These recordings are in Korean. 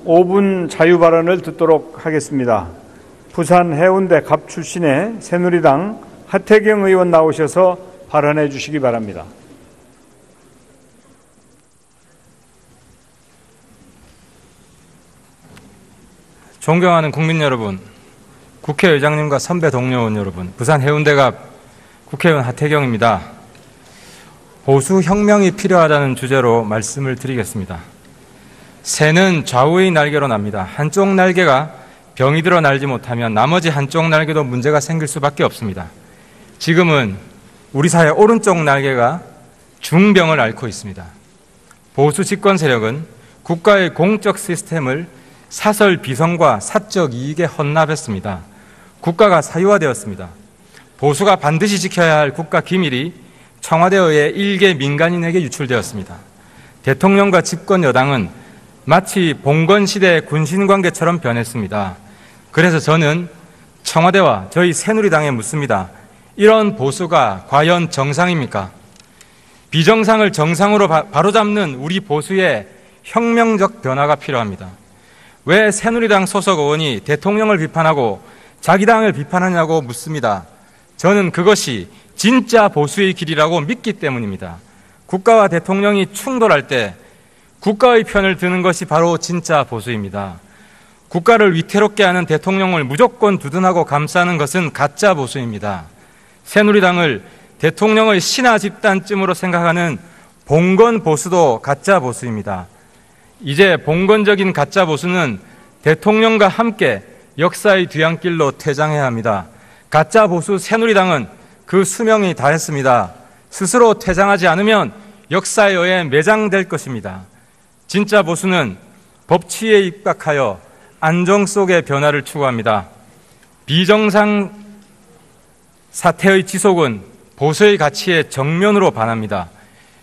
5분 자유 발언을 듣도록 하겠습니다. 부산 해운대 갑 출신의 새누리당 하태경 의원 나오셔서 발언해 주시기 바랍니다. 존경하는 국민 여러분, 국회의장님과 선배 동료 의원 여러분, 부산 해운대갑 국회의원 하태경입니다. 보수 혁명이 필요하다는 주제로 말씀을 드리겠습니다. 새는 좌우의 날개로 납니다. 한쪽 날개가 병이 들어 날지 못하면 나머지 한쪽 날개도 문제가 생길 수밖에 없습니다. 지금은 우리 사회 오른쪽 날개가 중병을 앓고 있습니다. 보수 집권 세력은 국가의 공적 시스템을 사설 비선과 사적 이익에 헌납했습니다. 국가가 사유화되었습니다. 보수가 반드시 지켜야 할 국가 기밀이 청와대에 의해 일개 민간인에게 유출되었습니다. 대통령과 집권 여당은 마치 봉건시대의 군신관계처럼 변했습니다. 그래서 저는 청와대와 저희 새누리당에 묻습니다. 이런 보수가 과연 정상입니까? 비정상을 정상으로 바로잡는 우리 보수의 혁명적 변화가 필요합니다. 왜 새누리당 소속 의원이 대통령을 비판하고 자기 당을 비판하냐고 묻습니다. 저는 그것이 진짜 보수의 길이라고 믿기 때문입니다. 국가와 대통령이 충돌할 때 국가의 편을 드는 것이 바로 진짜 보수입니다. 국가를 위태롭게 하는 대통령을 무조건 두둔하고 감싸는 것은 가짜 보수입니다. 새누리당을 대통령의 신하 집단쯤으로 생각하는 봉건 보수도 가짜 보수입니다. 이제 봉건적인 가짜 보수는 대통령과 함께 역사의 뒤안길로 퇴장해야 합니다. 가짜 보수 새누리당은 그 수명이 다했습니다. 스스로 퇴장하지 않으면 역사에 의해 매장될 것입니다. 진짜 보수는 법치에 입각하여 안정 속의 변화를 추구합니다. 비정상 사태의 지속은 보수의 가치에 정면으로 반합니다.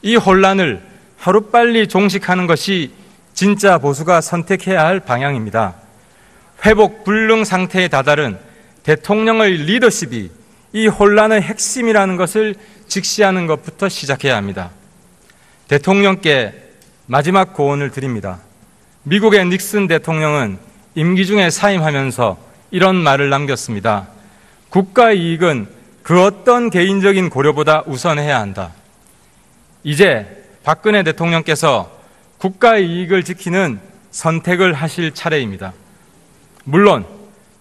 이 혼란을 하루빨리 종식하는 것이 진짜 보수가 선택해야 할 방향입니다. 회복 불능 상태에 다다른 대통령의 리더십이 이 혼란의 핵심이라는 것을 직시하는 것부터 시작해야 합니다. 대통령께 마지막 고언을 드립니다. 미국의 닉슨 대통령은 임기 중에 사임하면서 이런 말을 남겼습니다. 국가의 이익은 그 어떤 개인적인 고려보다 우선해야 한다. 이제 박근혜 대통령께서 국가의 이익을 지키는 선택을 하실 차례입니다. 물론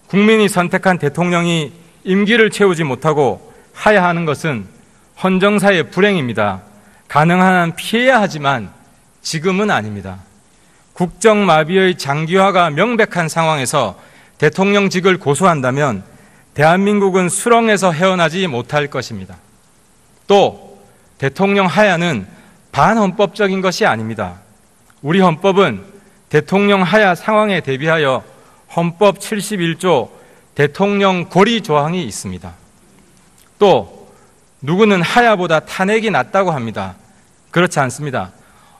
국민이 선택한 대통령이 임기를 채우지 못하고 하야하는 것은 헌정사의 불행입니다. 가능한 한 피해야 하지만 지금은 아닙니다. 국정마비의 장기화가 명백한 상황에서 대통령직을 고수한다면 대한민국은 수렁에서 헤어나지 못할 것입니다. 또 대통령 하야는 반헌법적인 것이 아닙니다. 우리 헌법은 대통령 하야 상황에 대비하여 헌법 71조 대통령 고리 조항이 있습니다. 또 누구는 하야보다 탄핵이 낫다고 합니다. 그렇지 않습니다.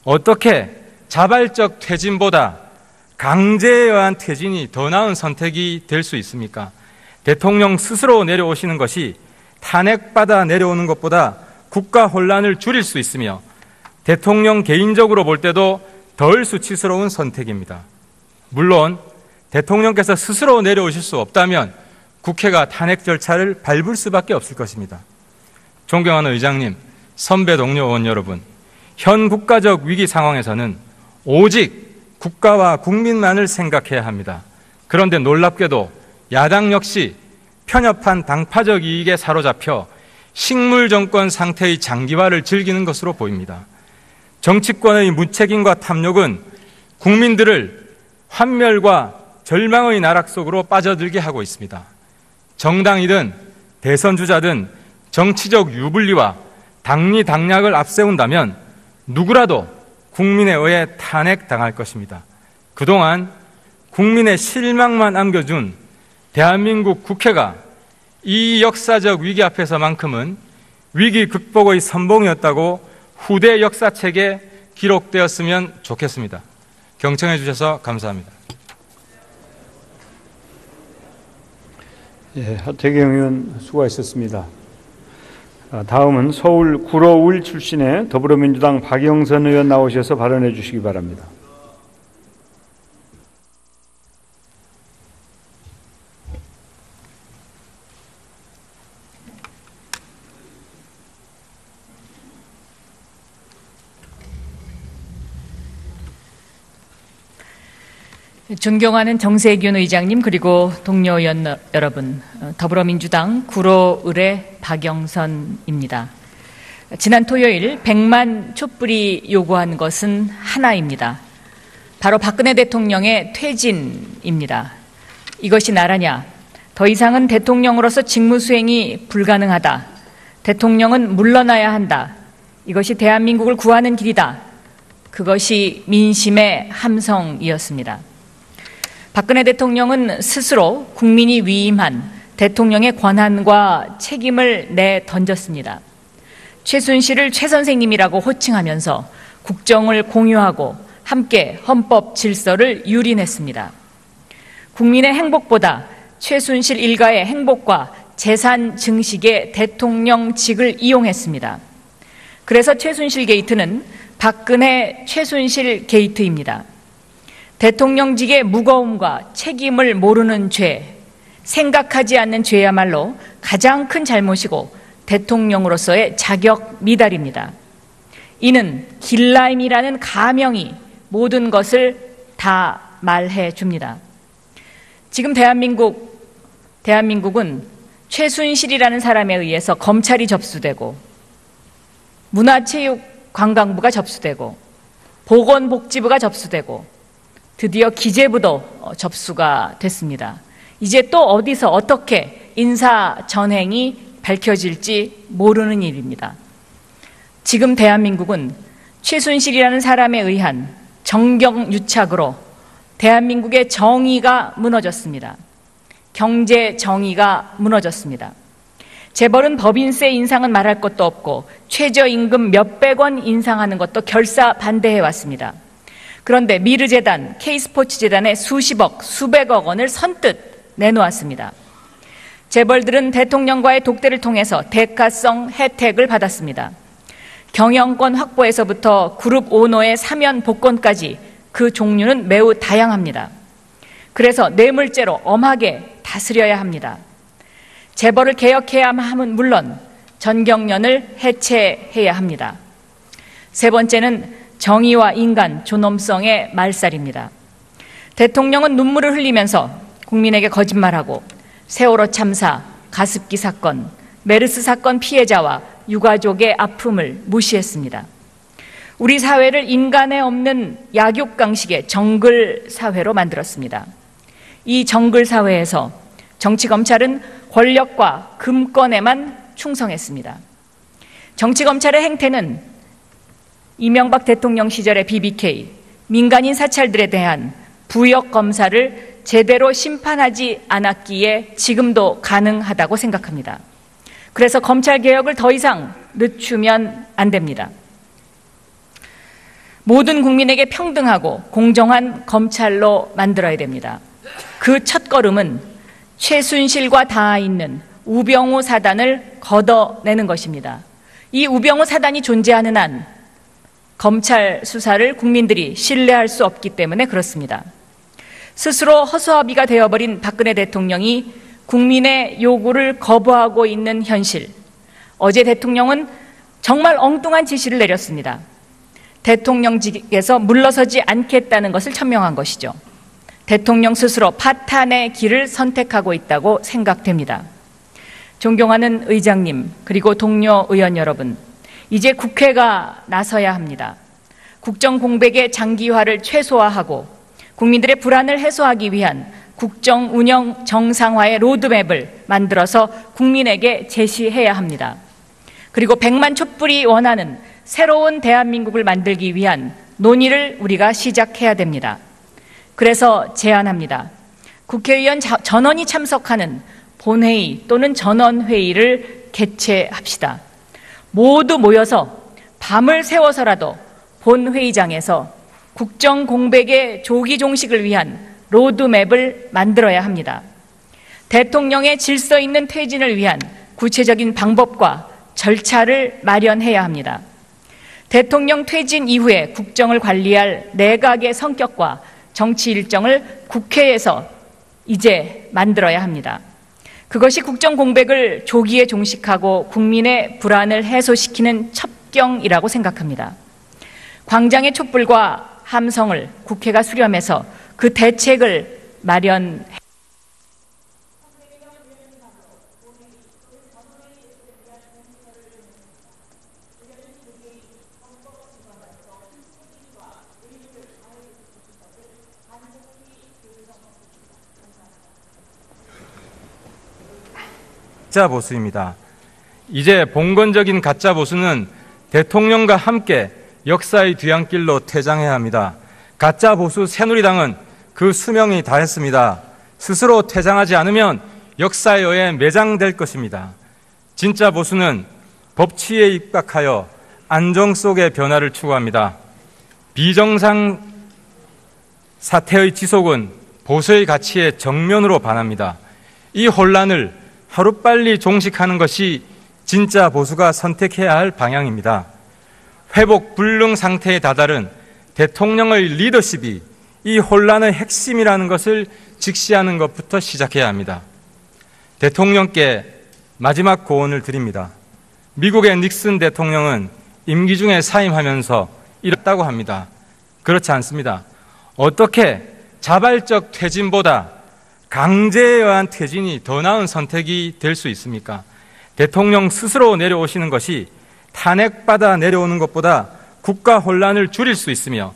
어떻게 자발적 퇴진보다 강제에 의한 퇴진이 더 나은 선택이 될 수 있습니까? 대통령 스스로 내려오시는 것이 탄핵받아 내려오는 것보다 국가 혼란을 줄일 수 있으며 대통령 개인적으로 볼 때도 덜 수치스러운 선택입니다. 물론 대통령께서 스스로 내려오실 수 없다면 국회가 탄핵 절차를 밟을 수밖에 없을 것입니다. 존경하는 의장님, 선배 동료 의원 여러분, 현 국가적 위기 상황에서는 오직 국가와 국민만을 생각해야 합니다. 그런데 놀랍게도 야당 역시 편협한 당파적 이익에 사로잡혀 식물 정권 상태의 장기화를 즐기는 것으로 보입니다. 정치권의 무책임과 탐욕은 국민들을 환멸과 절망의 나락 속으로 빠져들게 하고 있습니다. 정당이든 대선 주자든 정치적 유불리와 당리당략을 앞세운다면 누구라도 국민에 의해 탄핵당할 것입니다. 그동안 국민의 실망만 안겨준 대한민국 국회가 이 역사적 위기 앞에서만큼은 위기 극복의 선봉이었다고 후대 역사책에 기록되었으면 좋겠습니다. 경청해 주셔서 감사합니다. 하태경 의원 수고하셨습니다. 다음은 서울 구로울 출신의 더불어민주당 박영선 의원 나오셔서 발언해 주시기 바랍니다. 존경하는 정세균 의장님 그리고 동료 의원 여러분, 더불어민주당 구로 의뢰 박영선입니다. 지난 토요일 100만 촛불이 요구한 것은 하나입니다. 바로 박근혜 대통령의 퇴진입니다. 이것이 나라냐? 더 이상은 대통령으로서 직무 수행이 불가능하다. 대통령은 물러나야 한다. 이것이 대한민국을 구하는 길이다. 그것이 민심의 함성이었습니다. 박근혜 대통령은 스스로 국민이 위임한 대통령의 권한과 책임을 내던졌습니다. 최순실을 최 선생님이라고 호칭하면서 국정을 공유하고 함께 헌법 질서를 유린했습니다. 국민의 행복보다 최순실 일가의 행복과 재산 증식에 대통령직을 이용했습니다. 그래서 최순실 게이트는 박근혜 최순실 게이트입니다. 대통령직의 무거움과 책임을 모르는 죄, 생각하지 않는 죄야말로 가장 큰 잘못이고 대통령으로서의 자격 미달입니다. 이는 길라임이라는 가명이 모든 것을 다 말해 줍니다. 지금 대한민국은 최순실이라는 사람에 의해서 검찰이 접수되고 문화체육관광부가 접수되고 보건복지부가 접수되고 드디어 기재부도 접수가 됐습니다. 이제 또 어디서 어떻게 인사 전횡이 밝혀질지 모르는 일입니다. 지금 대한민국은 최순실이라는 사람에 의한 정경유착으로 대한민국의 정의가 무너졌습니다. 경제 정의가 무너졌습니다. 재벌은 법인세 인상은 말할 것도 없고 최저임금 몇백 원 인상하는 것도 결사 반대해 왔습니다. 그런데 미르재단, K스포츠재단에 수십억, 수백억 원을 선뜻 내놓았습니다. 재벌들은 대통령과의 독대를 통해서 대가성 혜택을 받았습니다. 경영권 확보에서부터 그룹 오너의 사면 복권까지 그 종류는 매우 다양합니다. 그래서 뇌물죄로 엄하게 다스려야 합니다. 재벌을 개혁해야 함은 물론 전경련을 해체해야 합니다. 세 번째는 정의와 인간, 존엄성의 말살입니다. 대통령은 눈물을 흘리면서 국민에게 거짓말하고 세월호 참사, 가습기 사건, 메르스 사건 피해자와 유가족의 아픔을 무시했습니다. 우리 사회를 인간에 없는 약육강식의 정글 사회로 만들었습니다. 이 정글 사회에서 정치 검찰은 권력과 금권에만 충성했습니다. 정치 검찰의 행태는 이명박 대통령 시절의 BBK, 민간인 사찰들에 대한 부역 검사를 제대로 심판하지 않았기에 지금도 가능하다고 생각합니다. 그래서 검찰 개혁을 더 이상 늦추면 안 됩니다. 모든 국민에게 평등하고 공정한 검찰로 만들어야 됩니다. 그 첫걸음은 최순실과 닿아 있는 우병우 사단을 걷어내는 것입니다. 이 우병우 사단이 존재하는 한 검찰 수사를 국민들이 신뢰할 수 없기 때문에 그렇습니다. 스스로 허수아비가 되어버린 박근혜 대통령이 국민의 요구를 거부하고 있는 현실. 어제 대통령은 정말 엉뚱한 지시를 내렸습니다. 대통령직에서 물러서지 않겠다는 것을 천명한 것이죠. 대통령 스스로 파탄의 길을 선택하고 있다고 생각됩니다. 존경하는 의장님, 그리고 동료 의원 여러분, 이제 국회가 나서야 합니다. 국정 공백의 장기화를 최소화하고 국민들의 불안을 해소하기 위한 국정 운영 정상화의 로드맵을 만들어서 국민에게 제시해야 합니다. 그리고 100만 촛불이 원하는 새로운 대한민국을 만들기 위한 논의를 우리가 시작해야 됩니다. 그래서 제안합니다. 국회의원 전원이 참석하는 본회의 또는 전원회의를 개최합시다. 모두 모여서 밤을 새워서라도 본회의장에서 국정 공백의 조기 종식을 위한 로드맵을 만들어야 합니다. 대통령의 질서 있는 퇴진을 위한 구체적인 방법과 절차를 마련해야 합니다. 대통령 퇴진 이후에 국정을 관리할 내각의 성격과 정치 일정을 국회에서 이제 만들어야 합니다. 그것이 국정 공백을 조기에 종식하고 국민의 불안을 해소시키는 첩경이라고 생각합니다. 광장의 촛불과 함성을 국회가 수렴해서 그 대책을 마련. 가짜 보수입니다. 이제 봉건적인 가짜 보수는 대통령과 함께 역사의 뒤안길로 퇴장해야 합니다. 가짜 보수 새누리당은 그 수명이 다했습니다. 스스로 퇴장하지 않으면 역사에 의해 매장될 것입니다. 진짜 보수는 법치에 입각하여 안정 속의 변화를 추구합니다. 비정상 사태의 지속은 보수의 가치에 정면으로 반합니다. 이 혼란을 하루빨리 종식하는 것이 진짜 보수가 선택해야 할 방향입니다. 회복 불능 상태에 다다른 대통령의 리더십이 이 혼란의 핵심이라는 것을 직시하는 것부터 시작해야 합니다. 대통령께 마지막 고언을 드립니다. 미국의 닉슨 대통령은 임기 중에 사임하면서 이랬다고 합니다. 그렇지 않습니다. 어떻게 자발적 퇴진보다 강제에 의한 퇴진이 더 나은 선택이 될 수 있습니까? 대통령 스스로 내려오시는 것이 탄핵받아 내려오는 것보다 국가 혼란을 줄일 수 있으며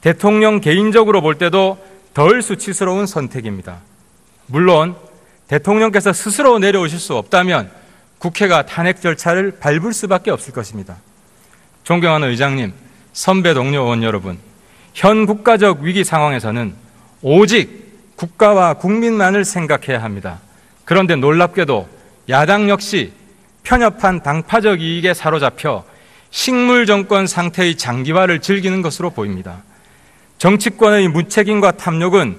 대통령 개인적으로 볼 때도 덜 수치스러운 선택입니다. 물론 대통령께서 스스로 내려오실 수 없다면 국회가 탄핵 절차를 밟을 수밖에 없을 것입니다. 존경하는 의장님, 선배 동료 의원 여러분, 현 국가적 위기 상황에서는 오직 국가와 국민만을 생각해야 합니다. 그런데 놀랍게도 야당 역시 편협한 당파적 이익에 사로잡혀 식물 정권 상태의 장기화를 즐기는 것으로 보입니다. 정치권의 무책임과 탐욕은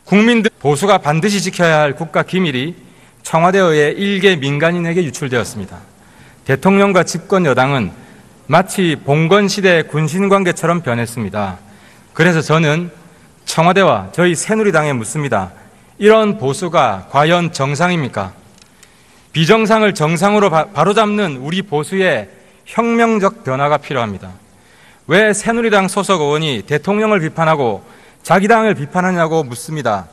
국민들 보수가 반드시 지켜야 할 국가 기밀이 청와대에 의해 일개 민간인에게 유출되었습니다. 대통령과 집권 여당은 마치 봉건 시대의 군신관계처럼 변했습니다. 그래서 저는 청와대와 저희 새누리당에 묻습니다. 이런 보수가 과연 정상입니까? 비정상을 정상으로 바로잡는 우리 보수의 혁명적 변화가 필요합니다. 왜 새누리당 소속 의원이 대통령을 비판하고 자기 당을 비판하냐고 묻습니다.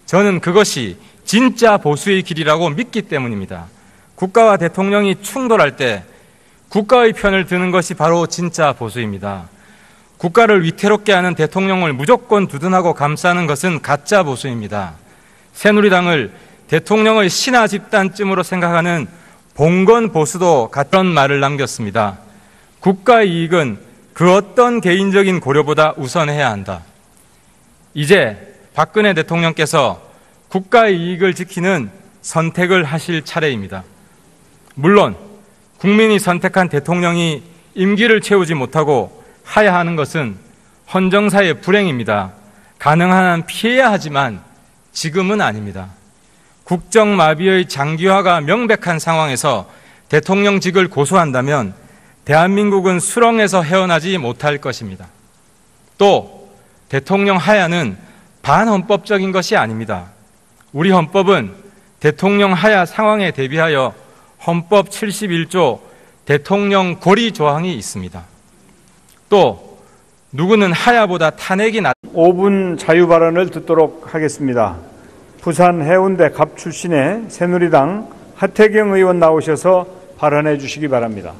저는 그것이 진짜 보수의 길이라고 믿기 때문입니다. 국가와 대통령이 충돌할 때 국가의 편을 드는 것이 바로 진짜 보수입니다. 국가를 위태롭게 하는 대통령을 무조건 두둔하고 감싸는 것은 가짜 보수입니다. 새누리당을 대통령의 신하 집단쯤으로 생각하는 봉건 보수도 같은 말을 남겼습니다. 국가의 이익은 그 어떤 개인적인 고려보다 우선해야 한다. 이제 박근혜 대통령께서 국가의 이익을 지키는 선택을 하실 차례입니다. 물론 국민이 선택한 대통령이 임기를 채우지 못하고 하야하는 것은 헌정사의 불행입니다. 가능한 한 피해야 하지만 지금은 아닙니다. 국정마비의 장기화가 명백한 상황에서 대통령직을 고수한다면 대한민국은 수렁에서 헤어나지 못할 것입니다. 또 대통령 하야는 반헌법적인 것이 아닙니다. 우리 헌법은 대통령 하야 상황에 대비하여 헌법 71조 대통령 고리 조항이 있습니다. 또 누구는 하야보다 탄핵이 5분 자유 발언을 듣도록 하겠습니다. 부산 해운대 갑 출신의 새누리당 하태경 의원 나오셔서 발언해 주시기 바랍니다.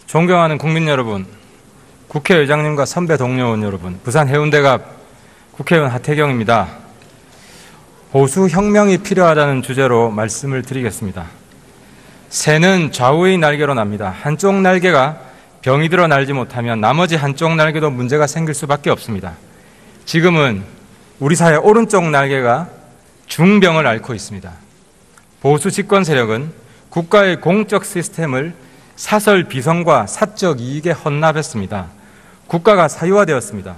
존경하는 국민 여러분, 국회의장님과 선배 동료 의원 여러분, 부산 해운대갑 국회의원 하태경입니다. 보수 혁명이 필요하다는 주제로 말씀을 드리겠습니다. 새는 좌우의 날개로 납니다. 한쪽 날개가 병이 들어 날지 못하면 나머지 한쪽 날개도 문제가 생길 수밖에 없습니다. 지금은 우리 사회 오른쪽 날개가 중병을 앓고 있습니다. 보수 집권 세력은 국가의 공적 시스템을 사설 비선과 사적 이익에 헌납했습니다. 국가가 사유화되었습니다.